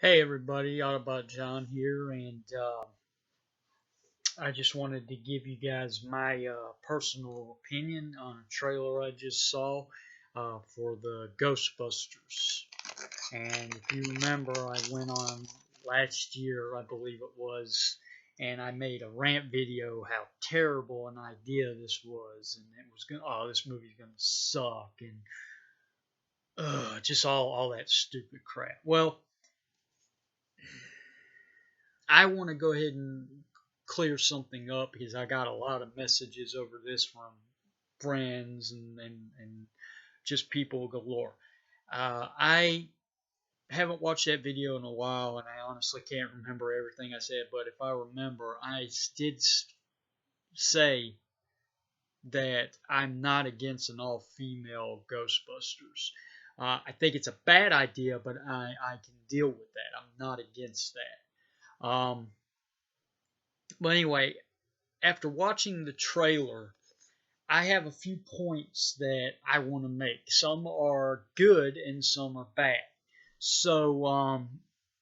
Hey everybody, autobotjohn here, and I just wanted to give you guys my personal opinion on a trailer I just saw for the Ghostbusters. And if you remember, I went on last year, I believe it was, and I made a rant video how terrible an idea this was, and it was going, oh, this movie's gonna suck, and just all that stupid crap. Well, I want to go ahead and clear something up because I got a lot of messages over this from friends and just people galore. I haven't watched that video in a while, and I honestly can't remember everything I said. But if I remember, I did say that I'm not against an all-female Ghostbusters. I think it's a bad idea, but I can deal with that. I'm not against that. But anyway, after watching the trailer, I have a few points that I want to make. Some are good and some are bad. So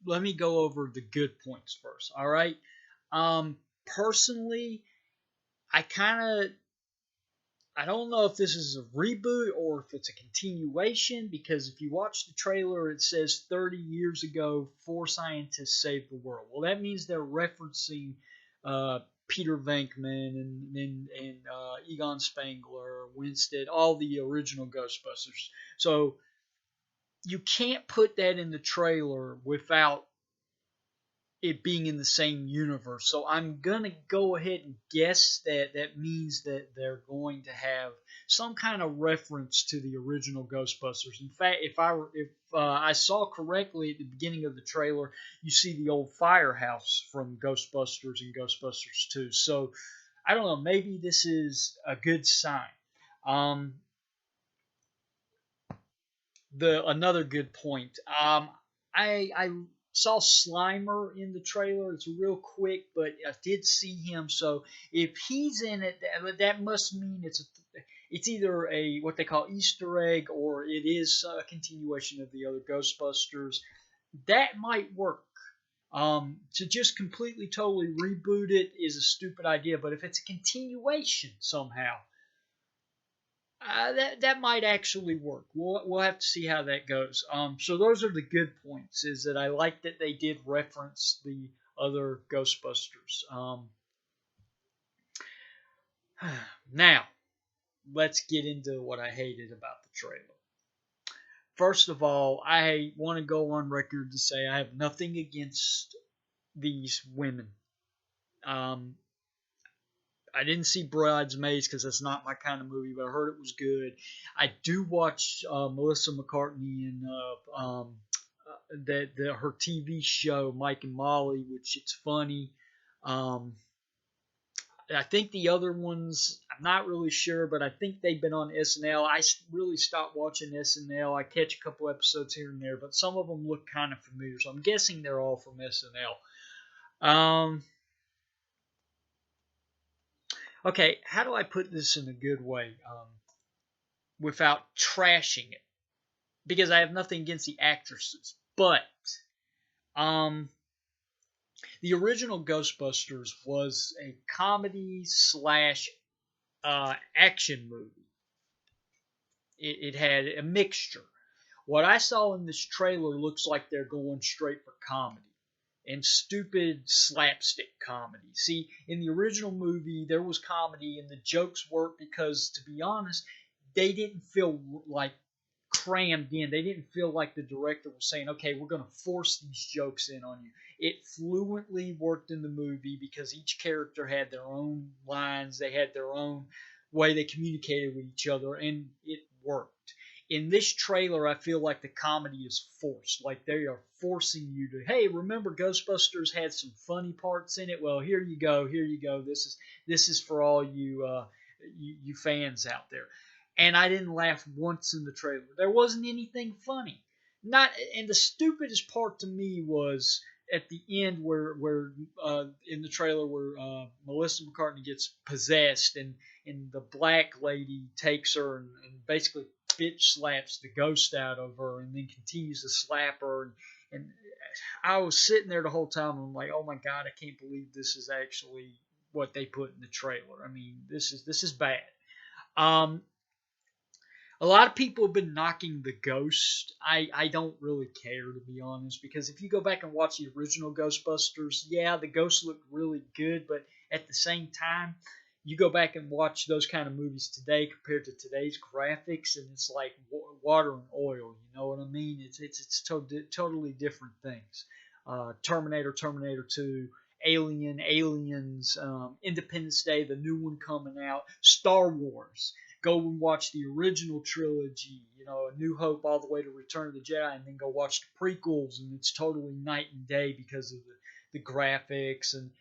let me go over the good points first. All right. Personally, I kind of I don't know if this is a reboot or if it's a continuation because if you watch the trailer, it says 30 years ago, four scientists saved the world. Well, that means they're referencing uh, Peter Venkman and Egon Spengler, Winstead, all the original Ghostbusters. So you can't put that in the trailer without it being in the same universe. So I'm gonna go ahead and guess that that means that they're going to have some kind of reference to the original Ghostbusters. In fact, if I saw correctly at the beginning of the trailer, you see the old firehouse from Ghostbusters and Ghostbusters 2. So I don't know. Maybe this is a good sign. Um, the Another good point. I saw Slimer in the trailer. It's real quick, but I did see him. So if he's in it, that must mean it's either a what they call Easter egg or it is a continuation of the other Ghostbusters. That might work. To just completely, totally reboot it is a stupid idea. But if it's a continuation somehow, that might actually work. We'll have to see how that goes. So those are the good points. Is that I like that they did reference the other Ghostbusters. Now let's get into what I hated about the trailer. First of all, I want to go on record to say I have nothing against these women. Um, I didn't see Bridesmaids because that's not my kind of movie, but I heard it was good. I do watch Melissa McCartney and her TV show Mike and Molly, which it's funny. Um, I think the other ones I'm not really sure, but I think they've been on SNL. I really stopped watching SNL. I catch a couple episodes here and there, but some of them look kind of familiar, so I'm guessing they're all from SNL. Okay, how do I put this in a good way without trashing it? Because I have nothing against the actresses, but um, the original Ghostbusters was a comedy slash action movie. It had a mixture. What I saw in this trailer looks like they're going straight for comedy and stupid slapstick comedy. See, in the original movie, there was comedy and the jokes worked because, to be honest, they didn't feel like crammed in. They didn't feel like the director was saying, okay, we're going to force these jokes in on you. It fluently worked in the movie because each character had their own lines, they had their own way they communicated with each other, and it worked. In this trailer, I feel like the comedy is forced. Like they are forcing you to, hey, remember Ghostbusters had some funny parts in it? Well, here you go, here you go. This is for all you fans out there. And I didn't laugh once in the trailer. There wasn't anything funny. Not and the stupidest part to me was at the end where in the trailer where Melissa McCartney gets possessed and the black lady takes her and basically bitch slaps the ghost out of her and then continues to slap her and I was sitting there the whole time. I'm like, oh my god, I can't believe this is actually what they put in the trailer. I mean, this is bad. Um, a lot of people have been knocking the Ghost. I don't really care, to be honest, because if you go back and watch the original Ghostbusters, yeah, the Ghost looked really good, but at the same time, you go back and watch those kind of movies today compared to today's graphics, and it's like water and oil. You know what I mean? Totally different things. Terminator 2, Alien, Aliens, Independence Day, the new one coming out, Star Wars. Go and watch the original trilogy, A New Hope all the way to Return of the Jedi, and then go watch the prequels, and it's totally night and day because of the graphics and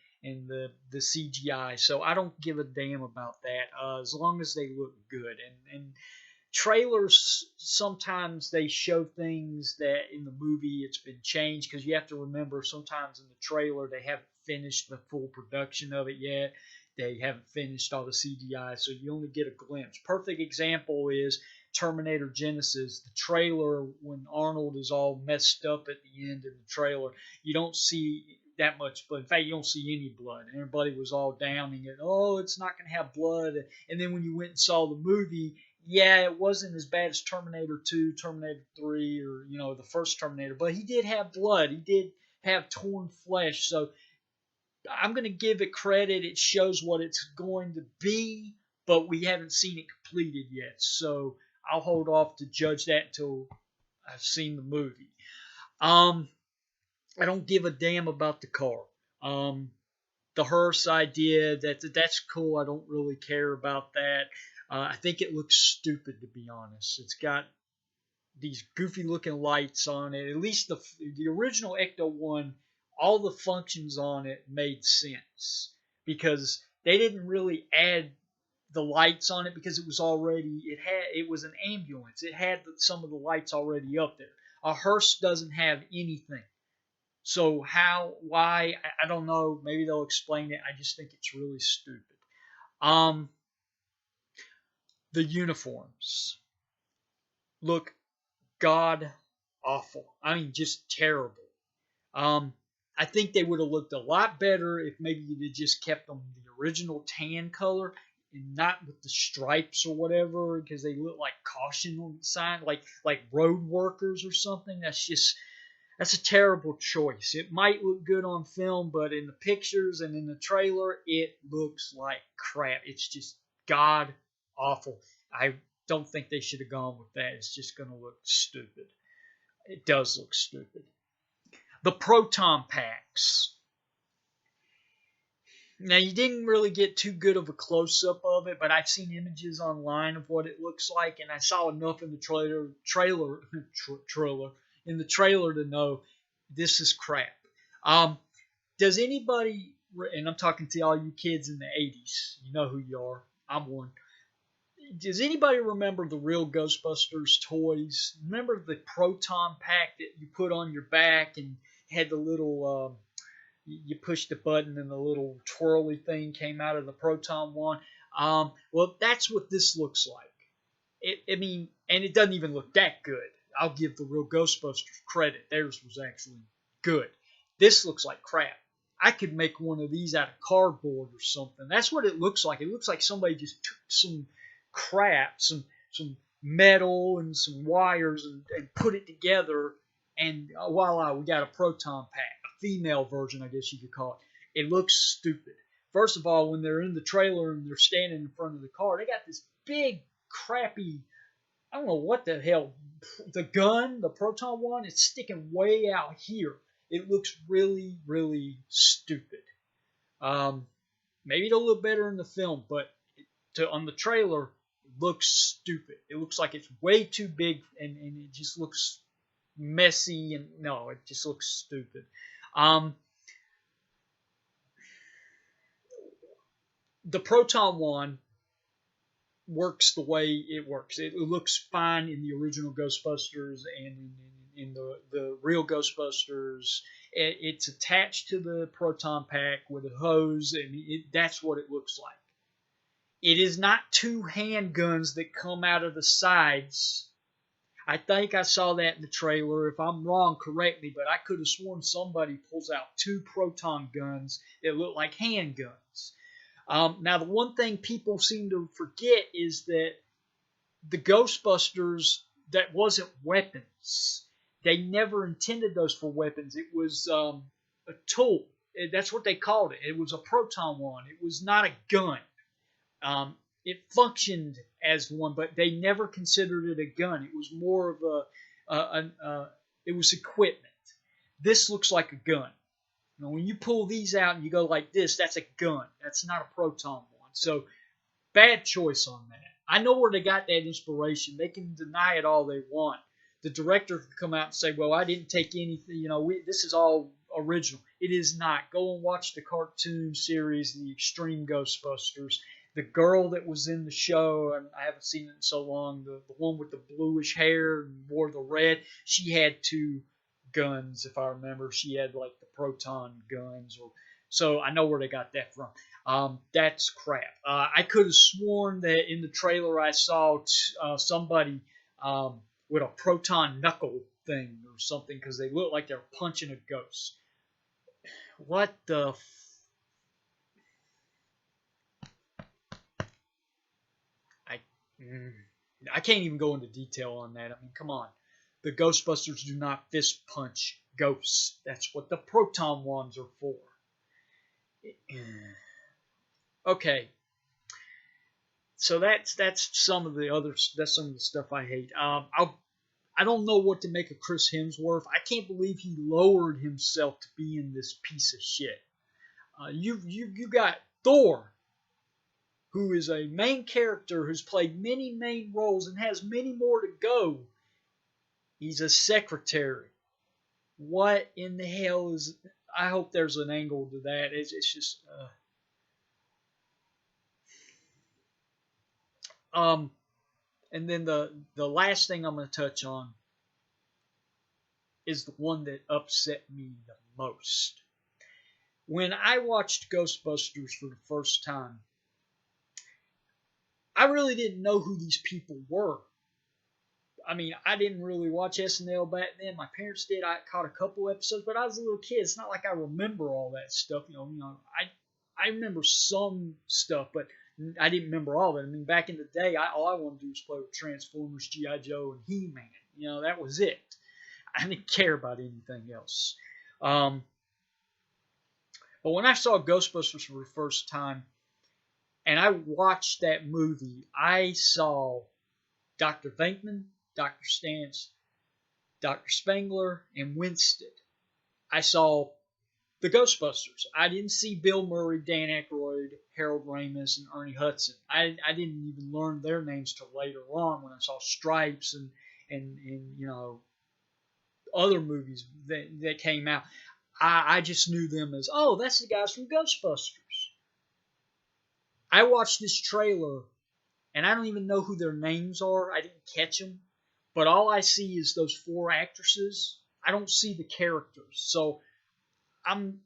the CGI. So I don't give a damn about that as long as they look good. And trailers, sometimes they show things that in the movie it's been changed, because you have to remember sometimes in the trailer they haven't finished the full production of it yet. They haven't finished all the CGI, so you only get a glimpse. Perfect example is Terminator Genesis. The trailer, when Arnold is all messed up at the end in the trailer, you don't see that much blood. In fact, you don't see any blood. And everybody was all downing it. Oh, it's not going to have blood. And then when you went and saw the movie, yeah, it wasn't as bad as Terminator 2, Terminator 3, or, the first Terminator. But he did have blood. He did have torn flesh. So I'm going to give it credit. It shows what it's going to be, but we haven't seen it completed yet. So I'll hold off to judge that until I've seen the movie. I don't give a damn about the car. The hearse idea, that's cool. I don't really care about that. I think it looks stupid, to be honest. It's got these goofy looking lights on it. At least the original Ecto one, all the functions on it made sense, because they didn't really add the lights on it because it was an ambulance. It had some of the lights already up there. A hearse doesn't have anything. So why, I don't know. Maybe they'll explain it. I just think it's really stupid. Um, the uniforms look god awful. I mean, just terrible. Um, I think they would have looked a lot better if maybe you'd just kept them the original tan color and not with the stripes or whatever, because they look like caution on the sign, like road workers or something. That's a terrible choice. It might look good on film, but in the pictures and in the trailer, it looks like crap. It's just god awful. I don't think they should have gone with that. It's just going to look stupid. It does look stupid. The proton packs. Now, you didn't really get too good of a close-up of it, but I've seen images online of what it looks like, and I saw enough in the trailer to know this is crap. Does anybody, and I'm talking to all you kids in the 80s, you know who you are, I'm one. Does anybody remember the real Ghostbusters toys? Remember the proton pack that you put on your back and had the little, you pushed the button and the little twirly thing came out of the proton one? Well, that's what this looks like. And it doesn't even look that good. I'll give the real Ghostbusters credit. Theirs was actually good. This looks like crap. I could make one of these out of cardboard or something. That's what it looks like. It looks like somebody just took some crap, some metal and some wires and put it together, and voila, we got a proton pack, a female version, I guess you could call it. It looks stupid. First of all, when they're in the trailer and they're standing in front of the car, they got this big, crappy, I don't know what the hell, the gun, the proton one, it's sticking way out here. It looks really, really stupid. Maybe it'll look better in the film, but on the trailer, it looks stupid. It looks like it's way too big, and it just looks messy, and no, it just looks stupid. The proton one works the way it works. It looks fine in the original Ghostbusters and in the real Ghostbusters. It's attached to the proton pack with a hose, and that's what it looks like. It is not two handguns that come out of the sides. I think I saw that in the trailer. If I'm wrong, correct me, but I could have sworn somebody pulls out two proton guns that look like handguns. Now, the one thing people seem to forget is that the Ghostbusters, that wasn't weapons. They never intended those for weapons. It was a tool. That's what they called it. It was a proton one. It was not a gun. Um, it functioned as one, but they never considered it a gun. It was more of it was equipment. This looks like a gun. Now, when you pull these out and you go like this, that's a gun. That's not a proton one. So bad choice on that. I know where they got that inspiration. They can deny it all they want. The director can come out and say, "Well, I didn't take anything. This is all original." It is not. Go and watch the cartoon series, The Extreme Ghostbusters. The girl that was in the show, and I haven't seen it in so long, the one with the bluish hair and wore the red, she had two guns, if I remember. She had like the proton guns, so I know where they got that from. That's crap. I could have sworn that in the trailer I saw somebody with a proton knuckle thing or something because they look like they're punching a ghost. What the? I I can't even go into detail on that. I mean, come on. The Ghostbusters do not fist punch ghosts. That's what the proton ones are for. Okay, so that's some of the stuff I hate. I don't know what to make of Chris Hemsworth. I can't believe he lowered himself to be in this piece of shit. You got Thor, who is a main character who's played many main roles and has many more to go. He's a secretary. What in the hell is? I hope there's an angle to that. It's just. And then the last thing I'm going to touch on is the one that upset me the most. When I watched Ghostbusters for the first time, I really didn't know who these people were. I mean, I didn't really watch SNL back then. My parents did. I caught a couple episodes, but I was a little kid. It's not like I remember all that stuff. I remember some stuff, but I didn't remember all of it. I mean, back in the day, all I wanted to do was play with Transformers, G.I. Joe, and He-Man. That was it. I didn't care about anything else. But when I saw Ghostbusters for the first time, and I watched that movie, I saw Dr. Venkman, Dr. Stantz, Dr. Spangler, and Winstead. I saw the Ghostbusters. I didn't see Bill Murray, Dan Aykroyd, Harold Ramis, and Ernie Hudson. I didn't even learn their names till later on when I saw Stripes and other movies that came out. I just knew them as, oh, that's the guys from Ghostbusters. I watched this trailer, and I don't even know who their names are. I didn't catch them. But all I see is those four actresses. I don't see the characters. So I'm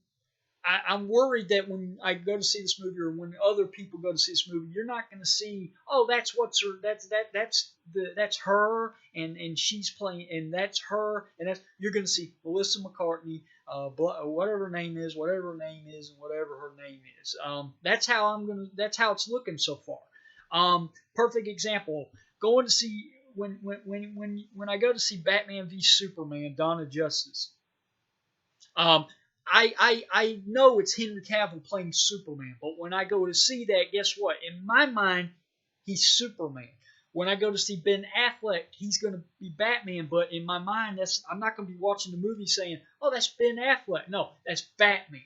worried that when I go to see this movie, or when other people go to see this movie, you're not going to see, oh, that's her, and she's playing, and that's her, and you're going to see Melissa McCartney, whatever her name is, and whatever her name is. That's how it's looking so far. Perfect example. Going to see when I go to see Batman v Superman, Dawn of Justice. I know it's Henry Cavill playing Superman, but when I go to see that, guess what? In my mind, he's Superman. When I go to see Ben Affleck, he's going to be Batman, but in my mind, I'm not going to be watching the movie saying, oh, that's Ben Affleck. No, that's Batman.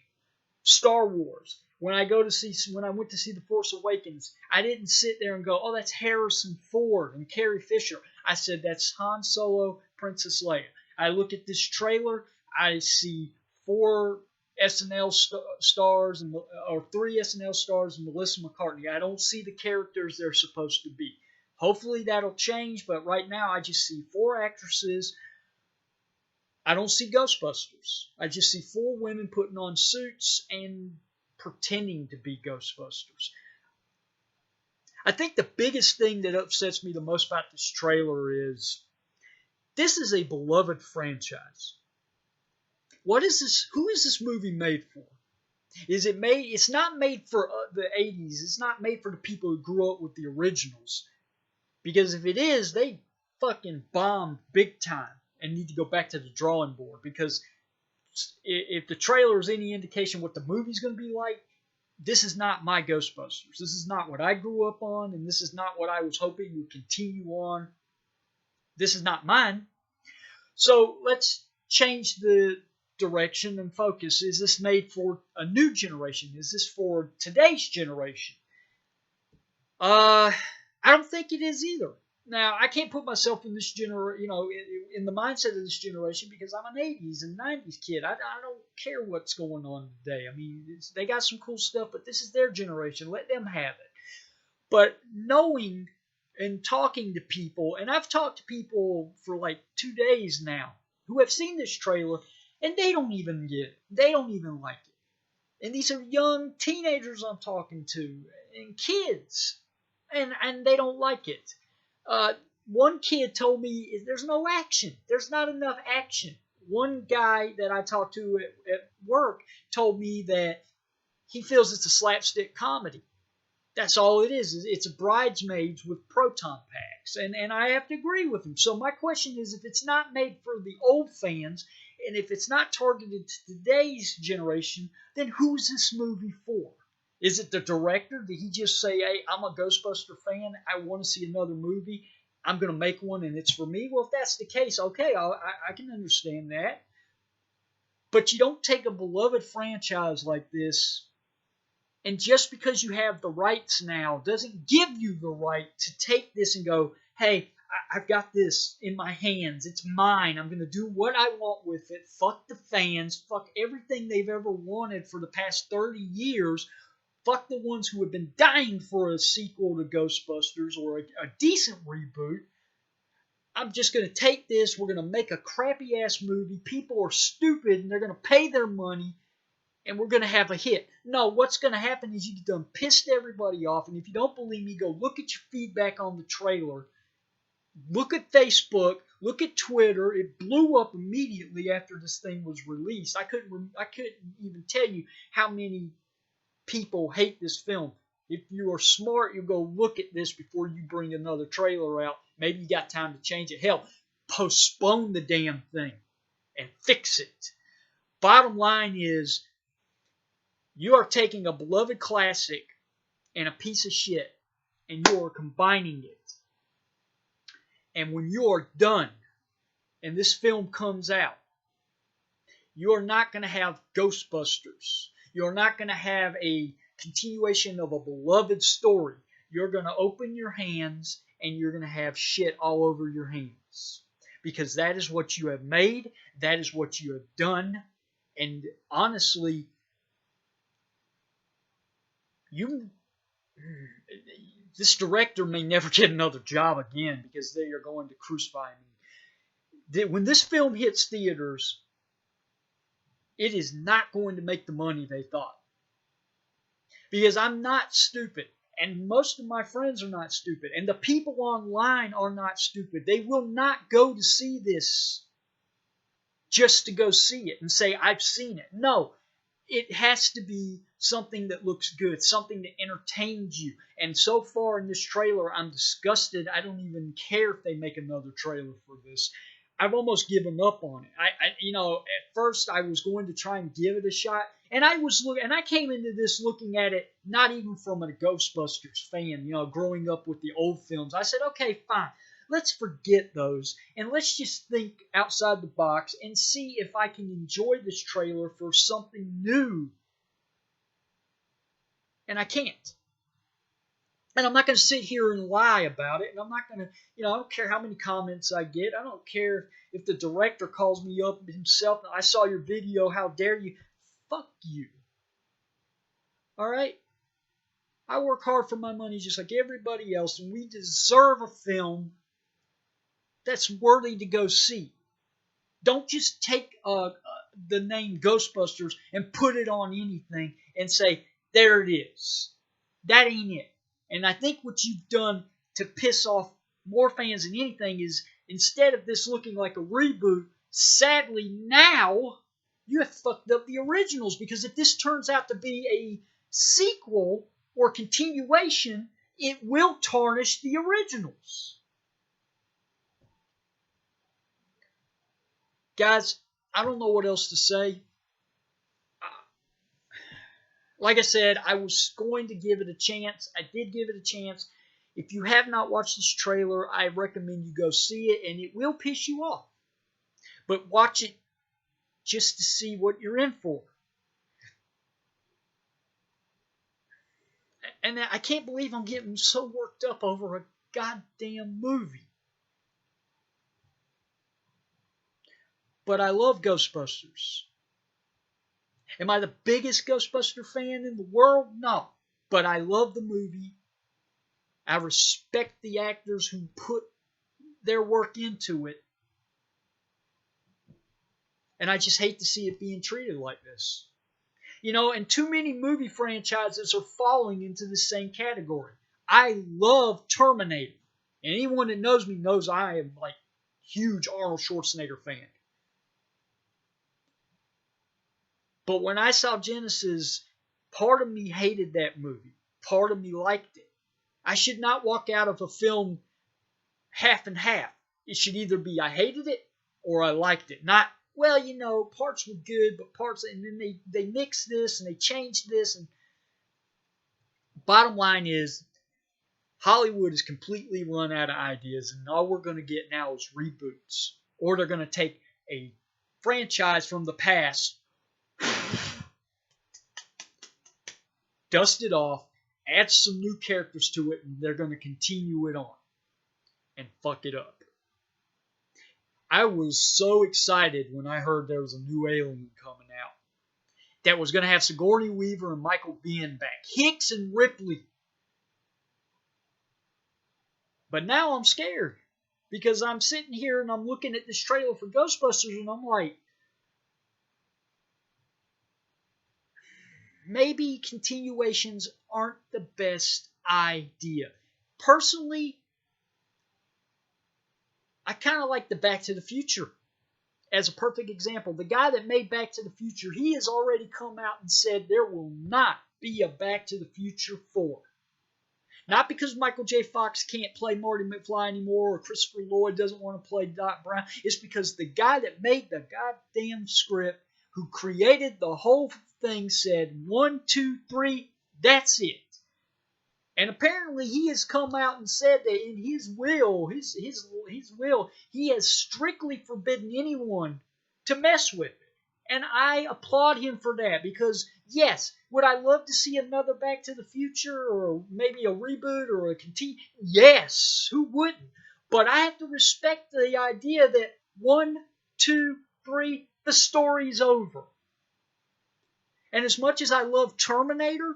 Star Wars. When I went to see The Force Awakens, I didn't sit there and go, oh, that's Harrison Ford and Carrie Fisher. I said, that's Han Solo, Princess Leia. I look at this trailer, I see four SNL stars or three SNL stars and Melissa McCartney. I don't see the characters they're supposed to be. Hopefully that'll change, but right now I just see four actresses. I don't see Ghostbusters. I just see four women putting on suits and pretending to be Ghostbusters. I think the biggest thing that upsets me the most about this trailer is This is a beloved franchise. What is this? Who is this movie made for? Is it made? It's not made for the '80s. It's not made for the people who grew up with the originals. Because if it is, they fucking bombed big time and need to go back to the drawing board. Because if the trailer is any indication what the movie's going to be like, this is not my Ghostbusters. This is not what I grew up on, and this is not what I was hoping would continue on. This is not mine. So let's change the direction and focus. Is this made for a new generation? Is this for today's generation? I don't think it is either. Now, I can't put myself in this in the mindset of this generation because I'm an '80s and '90s kid. I don't care what's going on today. I mean, they got some cool stuff, but this is their generation. Let them have it. But knowing and talking to people, and I've talked to people for like 2 days now who have seen this trailer, and they don't even get it. They don't even like it. And these are young teenagers I'm talking to, and kids, and they don't like it. One kid told me there's no action. There's not enough action. One guy that I talked to at work told me that he feels it's a slapstick comedy. That's all it is. It's a bridesmaids with proton packs. And I have to agree with him. So my question is, if it's not made for the old fans, and if it's not targeted to today's generation, then who's this movie for? Is it the director? Did he just say, hey, I'm a Ghostbuster fan. I want to see another movie. I'm going to make one and it's for me? Well, if that's the case, okay, I can understand that. But you don't take a beloved franchise like this, and just because you have the rights now doesn't give you the right to take this and go, hey, I've got this in my hands. It's mine. I'm going to do what I want with it. Fuck the fans. Fuck everything they've ever wanted for the past 30 years. Fuck the ones who have been dying for a sequel to Ghostbusters or a decent reboot. I'm just going to take this. We're going to make a crappy-ass movie. People are stupid, and they're going to pay their money, and we're going to have a hit. No, what's going to happen is you've done pissed everybody off, and if you don't believe me, go look at your feedback on the trailer. Look at Facebook. Look at Twitter. It blew up immediately after this thing was released. I couldn't even tell you how many people hate this film. If you are smart, you'll go look at this before you bring another trailer out. Maybe you got time to change it. Hell, postpone the damn thing and fix it. Bottom line is, you are taking a beloved classic and a piece of shit, and you are combining it. And when you are done, and this film comes out, you are not going to have Ghostbusters. You're not going to have a continuation of a beloved story. You're going to open your hands and you're going to have shit all over your hands. Because that is what you have made. That is what you have done. And honestly, this director may never get another job again because they are going to crucify me. When this film hits theaters, it is not going to make the money they thought. Because I'm not stupid. And most of my friends are not stupid. And the people online are not stupid. They will not go to see this just to go see it and say, I've seen it. No. It has to be something that looks good. Something that entertains you. And so far in this trailer, I'm disgusted. I don't even care if they make another trailer for this. I've almost given up on it. At first I was going to try and give it a shot, and I came into this looking at it not even from a Ghostbusters fan, growing up with the old films. I said, okay, fine, let's forget those, and let's just think outside the box and see if I can enjoy this trailer for something new. And I can't. And I'm not going to sit here and lie about it. And I'm not going to, I don't care how many comments I get. I don't care if the director calls me up himself. I saw your video. How dare you? Fuck you. All right? I work hard for my money just like everybody else. And we deserve a film that's worthy to go see. Don't just take the name Ghostbusters and put it on anything and say, there it is. That ain't it. And I think what you've done to piss off more fans than anything is instead of this looking like a reboot, sadly now you have fucked up the originals, because if this turns out to be a sequel or continuation, it will tarnish the originals. Guys, I don't know what else to say. Like I said, I was going to give it a chance. I did give it a chance. If you have not watched this trailer, I recommend you go see it, and it will piss you off. But watch it just to see what you're in for. And I can't believe I'm getting so worked up over a goddamn movie. But I love Ghostbusters. Am I the biggest Ghostbuster fan in the world? No. But I love the movie. I respect the actors who put their work into it. And I just hate to see it being treated like this. You know, and too many movie franchises are falling into the same category. I love Terminator. And anyone that knows me knows I am like huge Arnold Schwarzenegger fan. But when I saw Genesis, part of me hated that movie. Part of me liked it. I should not walk out of a film half and half. It should either be I hated it or I liked it. Not, well, you know, parts were good, but parts, and then they mixed this and they changed this. And bottom line is, Hollywood has completely run out of ideas, and all we're going to get now is reboots. Or they're going to take a franchise from the past, dust it off, add some new characters to it, and they're going to continue it on and fuck it up. I was so excited when I heard there was a new Alien coming out that was going to have Sigourney Weaver and Michael Biehn back, Hicks and Ripley. But now I'm scared, because I'm sitting here and I'm looking at this trailer for Ghostbusters and I'm like, maybe continuations aren't the best idea. Personally, I kind of like the Back to the Future as a perfect example. The guy that made Back to the Future, he has already come out and said there will not be a Back to the Future 4. Not because Michael J. Fox can't play Marty McFly anymore or Christopher Lloyd doesn't want to play Doc Brown. It's because the guy that made the goddamn script, who created the whole thing, said 1, 2, 3, that's it. And apparently he has come out and said that in his will, he has strictly forbidden anyone to mess with it. And I applaud him for that, because yes, would I love to see another Back to the Future or maybe a reboot or a continue? Yes, who wouldn't? But I have to respect the idea that 1, 2, 3, the story's over. And as much as I love Terminator,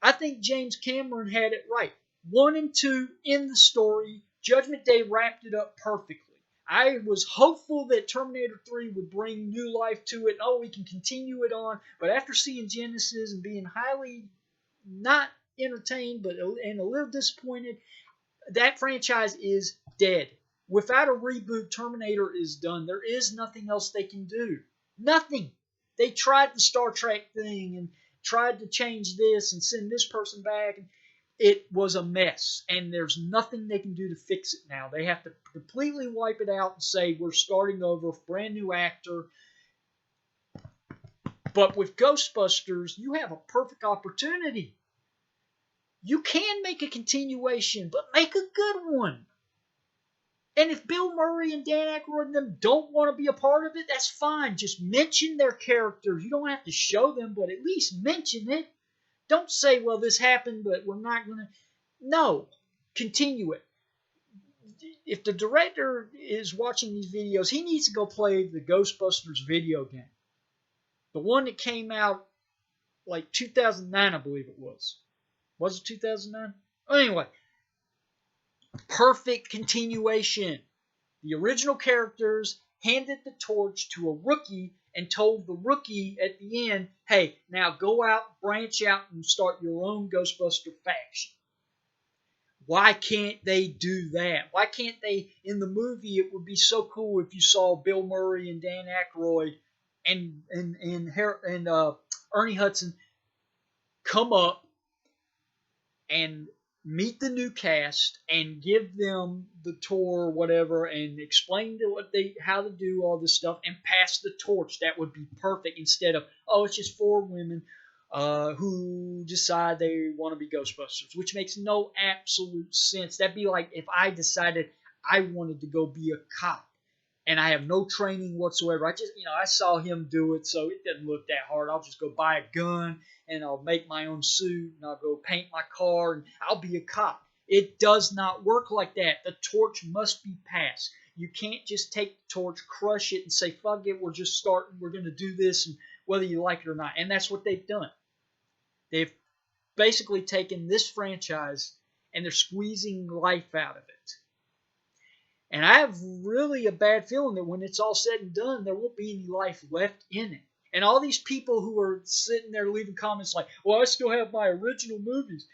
I think James Cameron had it right. 1 and 2 in the story. Judgment Day wrapped it up perfectly. I was hopeful that Terminator 3 would bring new life to it. Oh, we can continue it on. But after seeing Genesis and being highly not entertained and a little disappointed, that franchise is dead. Without a reboot, Terminator is done. There is nothing else they can do. Nothing. They tried the Star Trek thing and tried to change this and send this person back. It was a mess, and there's nothing they can do to fix it now. They have to completely wipe it out and say, we're starting over, brand new actor. But with Ghostbusters, you have a perfect opportunity. You can make a continuation, but make a good one. And if Bill Murray and Dan Aykroyd and them don't want to be a part of it, that's fine. Just mention their characters. You don't have to show them, but at least mention it. Don't say, well, this happened, but we're not going to. No. Continue it. If the director is watching these videos, he needs to go play the Ghostbusters video game. The one that came out like 2009, I believe it was. Was it 2009? Anyway. Perfect continuation. The original characters handed the torch to a rookie and told the rookie at the end, hey, now go out, branch out, and start your own Ghostbuster faction. Why can't they do that? Why can't they, in the movie, it would be so cool if you saw Bill Murray and Dan Aykroyd and Ernie Hudson come up and meet the new cast and give them the tour or whatever and explain to what they how to do all this stuff and pass the torch. That would be perfect instead of, oh, it's just four women who decide they want to be Ghostbusters, which makes no absolute sense. That'd be like if I decided I wanted to go be a cop and I have no training whatsoever. I just, I saw him do it, so it doesn't look that hard. I'll just go buy a gun and I'll make my own suit and I'll go paint my car and I'll be a cop. It does not work like that. The torch must be passed. You can't just take the torch, crush it, and say, fuck it, we're just starting, we're going to do this, and whether you like it or not. And that's what they've done. They've basically taken this franchise and they're squeezing life out of it. And I have really a bad feeling that when it's all said and done, there won't be any life left in it. And all these people who are sitting there leaving comments like, well, I still have my original movies.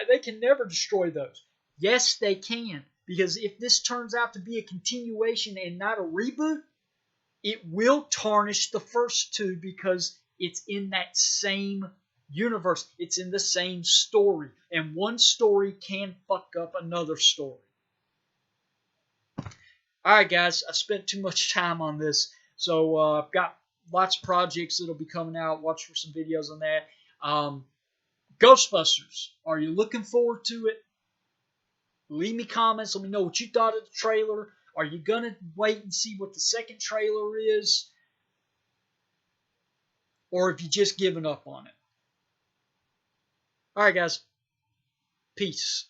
They can never destroy those. Yes, they can. Because if this turns out to be a continuation and not a reboot, it will tarnish the first two because it's in that same universe. It's in the same story. And one story can fuck up another story. Alright, guys, I spent too much time on this. So I've got lots of projects that'll be coming out. Watch for some videos on that. Ghostbusters. Are you looking forward to it? Leave me comments. Let me know what you thought of the trailer. Are you going to wait and see what the second trailer is? Or have you just given up on it? Alright, guys. Peace.